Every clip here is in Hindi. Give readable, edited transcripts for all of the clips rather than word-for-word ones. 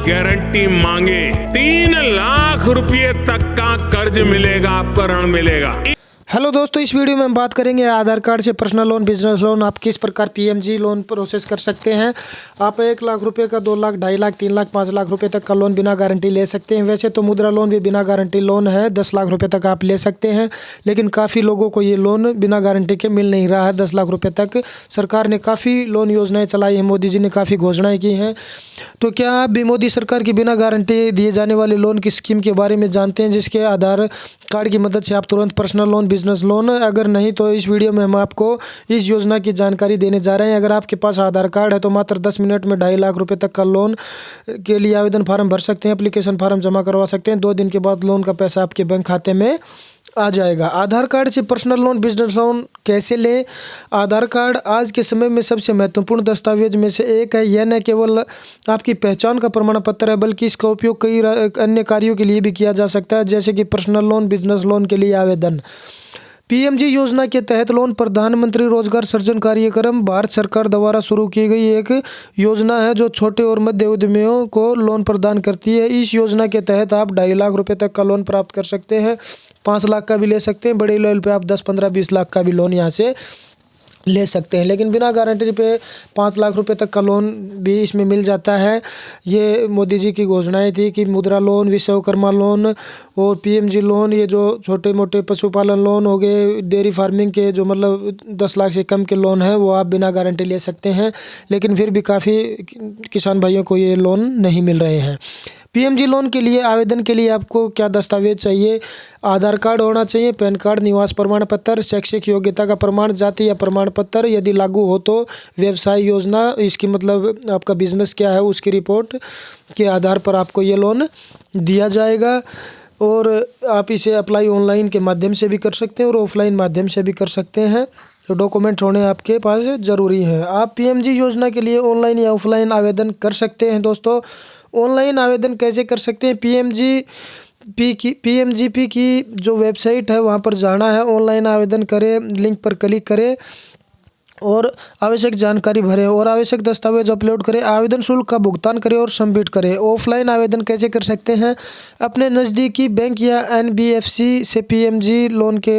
गारंटी मांगे 3 लाख रुपए तक का कर्ज मिलेगा, आपको ऋण मिलेगा। हेलो दोस्तों, इस वीडियो में हम बात करेंगे आधार कार्ड से पर्सनल लोन, बिजनेस लोन आप किस प्रकार पीएमजी लोन प्रोसेस कर सकते हैं। आप 1 लाख रुपए का, 2 लाख, 2.5 लाख, 3 लाख, 5 लाख रुपए तक का लोन बिना गारंटी ले सकते हैं। वैसे तो मुद्रा लोन भी बिना गारंटी लोन है, 10 लाख रुपए तक आप ले सकते हैं, लेकिन काफ़ी लोगों को ये लोन बिना गारंटी के मिल नहीं रहा है 10 लाख रुपये तक। सरकार ने काफ़ी लोन योजनाएँ चलाई हैं, मोदी जी ने काफ़ी घोषणाएँ की हैं। तो क्या आप भी मोदी सरकार की बिना गारंटी दिए जाने वाले लोन की स्कीम के बारे में जानते हैं, जिसके आधार कार्ड की मदद से आप तुरंत पर्सनल लोन, बिजनेस लोन, अगर नहीं तो इस वीडियो में हम आपको इस योजना की जानकारी देने जा रहे हैं। अगर आपके पास आधार कार्ड है तो मात्र 10 मिनट में 2.5 लाख रुपए तक का लोन के लिए आवेदन फार्म भर सकते हैं, एप्लीकेशन फार्म जमा करवा सकते हैं। 2 दिन के बाद लोन का पैसा आपके बैंक खाते में आ जाएगा। आधार कार्ड से पर्सनल लोन, बिजनेस लोन कैसे लें। आधार कार्ड आज के समय में सबसे महत्वपूर्ण दस्तावेज में से एक है। यह न केवल आपकी पहचान का प्रमाण पत्र है, बल्कि इसका उपयोग कई अन्य कार्यों के लिए भी किया जा सकता है, जैसे कि पर्सनल लोन, बिजनेस लोन के लिए आवेदन। पीएमजी योजना के तहत लोन प्रधानमंत्री रोजगार सृजन कार्यक्रम भारत सरकार द्वारा शुरू की गई एक योजना है, जो छोटे और मध्य उद्यमियों को लोन प्रदान करती है। इस योजना के तहत आप 2.5 लाख रुपए तक का लोन प्राप्त कर सकते हैं, 5 लाख का भी ले सकते हैं। बड़े लेवल पे आप 10, 15, 20 लाख का भी लोन यहाँ से ले सकते हैं, लेकिन बिना गारंटी पे 5 लाख रुपए तक का लोन भी इसमें मिल जाता है। ये मोदी जी की घोषणाएं थी कि मुद्रा लोन, विश्वकर्मा लोन और पीएमजी लोन, ये जो छोटे मोटे पशुपालन लोन हो गए, डेयरी फार्मिंग के जो मतलब 10 लाख से कम के लोन है, वो आप बिना गारंटी ले सकते हैं, लेकिन फिर भी काफ़ी किसान भाइयों को ये लोन नहीं मिल रहे हैं। पीएमजी लोन के लिए आवेदन के लिए आपको क्या दस्तावेज चाहिए। आधार कार्ड होना चाहिए, पैन कार्ड, निवास प्रमाण पत्र, शैक्षिक योग्यता का प्रमाण, जाति या प्रमाण पत्र, यदि लागू हो तो व्यवसाय योजना, इसकी मतलब आपका बिजनेस क्या है उसकी रिपोर्ट के आधार पर आपको ये लोन दिया जाएगा। और आप इसे अप्लाई ऑनलाइन के माध्यम से भी कर सकते हैं और ऑफलाइन माध्यम से भी कर सकते हैं। तो डॉक्यूमेंट होने आपके पास ज़रूरी है। आप पीएमजी योजना के लिए ऑनलाइन या ऑफलाइन आवेदन कर सकते हैं। दोस्तों, ऑनलाइन आवेदन कैसे कर सकते हैं। पीएमजीपी की जो वेबसाइट है वहाँ पर जाना है, ऑनलाइन आवेदन करें, लिंक पर क्लिक करें और आवश्यक जानकारी भरें और आवश्यक दस्तावेज अपलोड करें। आवेदन शुल्क का भुगतान करें और सबमिट करें। ऑफलाइन आवेदन कैसे कर सकते हैं। अपने नज़दीकी बैंक या एनबीएफसी से पीएमजी लोन के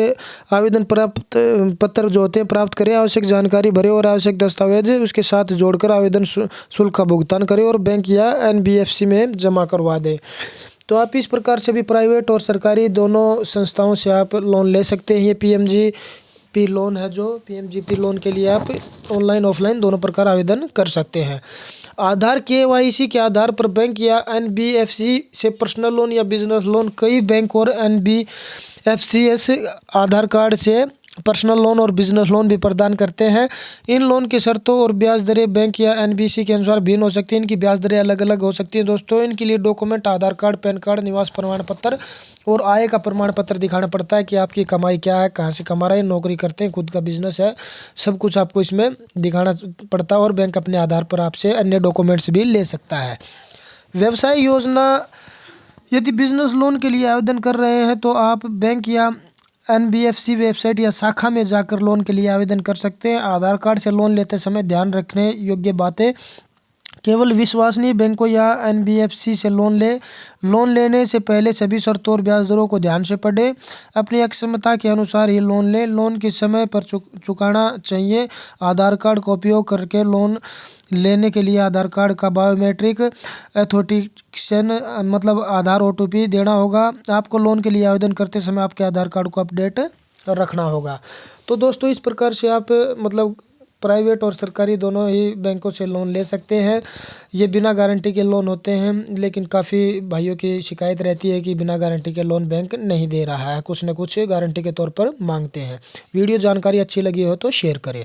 आवेदन पत्र जो होते हैं प्राप्त करें, आवश्यक जानकारी भरें और आवश्यक दस्तावेज उसके साथ जोड़कर आवेदन शुल्क का भुगतान करें और बैंक या एनबीएफसी में जमा करवा दें। तो आप इस प्रकार से भी प्राइवेट और सरकारी दोनों संस्थाओं से आप लोन ले सकते हैं। ये पीएमजीपी लोन है, जो पीएमजीपी लोन के लिए आप ऑनलाइन ऑफलाइन दोनों प्रकार आवेदन कर सकते हैं। आधार केवाईसी के आधार पर बैंक या एनबीएफसी से पर्सनल लोन या बिजनेस लोन, कई बैंक और एनबीएफसी आधार कार्ड से पर्सनल लोन और बिजनेस लोन भी प्रदान करते हैं। इन लोन की शर्तों और ब्याज दरें बैंक या एनबीएफसी के अनुसार भिन्न हो सकती हैं। इनकी ब्याज दरें अलग अलग हो सकती हैं। दोस्तों, इनके लिए डॉक्यूमेंट आधार कार्ड, पैन कार्ड, निवास प्रमाण पत्र और आय का प्रमाण पत्र दिखाना पड़ता है कि आपकी कमाई क्या है, कहाँ से कमा रहे हैं, नौकरी करते हैं, खुद का बिजनेस है, सब कुछ आपको इसमें दिखाना पड़ता है। और बैंक अपने आधार पर आपसे अन्य डॉक्यूमेंट्स भी ले सकता है। व्यवसाय योजना, यदि बिजनेस लोन के लिए आवेदन कर रहे हैं तो आप बैंक या एनबीएफसी वेबसाइट या शाखा में जाकर लोन के लिए आवेदन कर सकते हैं। आधार कार्ड से लोन लेते समय ध्यान रखने योग्य बातें। केवल विश्वसनीय बैंकों या एनबीएफसी से लोन लेने से पहले सभी शर्तों और ब्याज दरों को ध्यान से पढ़ें। अपनी अक्षमता के अनुसार ही लोन लें। लोन के समय पर चुकाना चाहिए। आधार कार्ड का उपयोग करके लोन लेने के लिए आधार कार्ड का बायोमेट्रिक ऑथेंटिकेशन मतलब आधार ओटीपी देना होगा। आपको लोन के लिए आवेदन करते समय आपके आधार कार्ड को अपडेट रखना होगा। तो दोस्तों, इस प्रकार से आप मतलब प्राइवेट और सरकारी दोनों ही बैंकों से लोन ले सकते हैं। ये बिना गारंटी के लोन होते हैं, लेकिन काफ़ी भाइयों की शिकायत रहती है कि बिना गारंटी के लोन बैंक नहीं दे रहा है, कुछ न कुछ गारंटी के तौर पर मांगते हैं। वीडियो जानकारी अच्छी लगी हो तो शेयर करें।